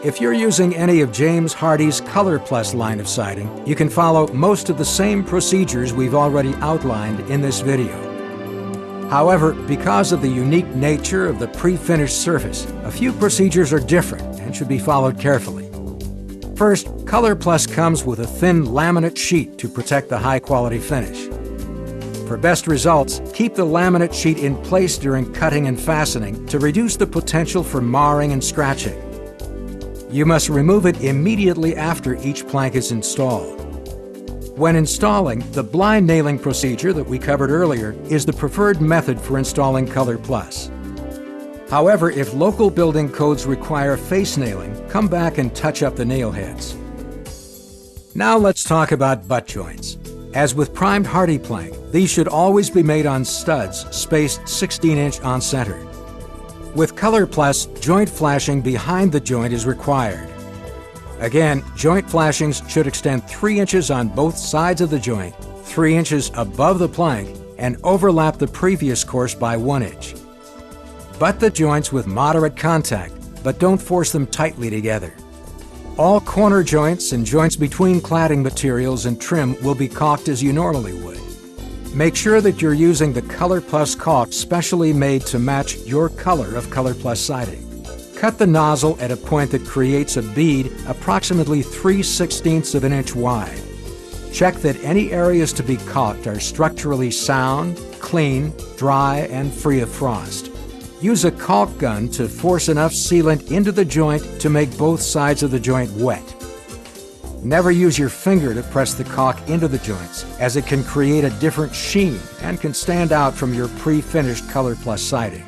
If you're using any of James Hardie's ColorPlus line of siding, you can follow most of the same procedures we've already outlined in this video. However, because of the unique nature of the pre-finished surface, a few procedures are different and should be followed carefully. First, ColorPlus comes with a thin laminate sheet to protect the high-quality finish. For best results, keep the laminate sheet in place during cutting and fastening to reduce the potential for marring and scratching. You must remove it immediately after each plank is installed. When installing, the blind nailing procedure that we covered earlier is the preferred method for installing ColorPlus. However, if local building codes require face nailing, come back and touch up the nail heads. Now let's talk about butt joints. As with primed Hardie plank, these should always be made on studs spaced 16-inch on center. With ColorPlus, joint flashing behind the joint is required. Again, joint flashings should extend 3 inches on both sides of the joint, 3 inches above the plank, and overlap the previous course by 1 inch. Butt the joints with moderate contact, but don't force them tightly together. All corner joints and joints between cladding materials and trim will be caulked as you normally would. Make sure that you're using the ColorPlus caulk specially made to match your color of ColorPlus siding. Cut the nozzle at a point that creates a bead approximately 3/16 of an inch wide. Check that any areas to be caulked are structurally sound, clean, dry, and free of frost. Use a caulk gun to force enough sealant into the joint to make both sides of the joint wet. Never use your finger to press the caulk into the joints, as it can create a different sheen and can stand out from your pre-finished ColorPlus siding.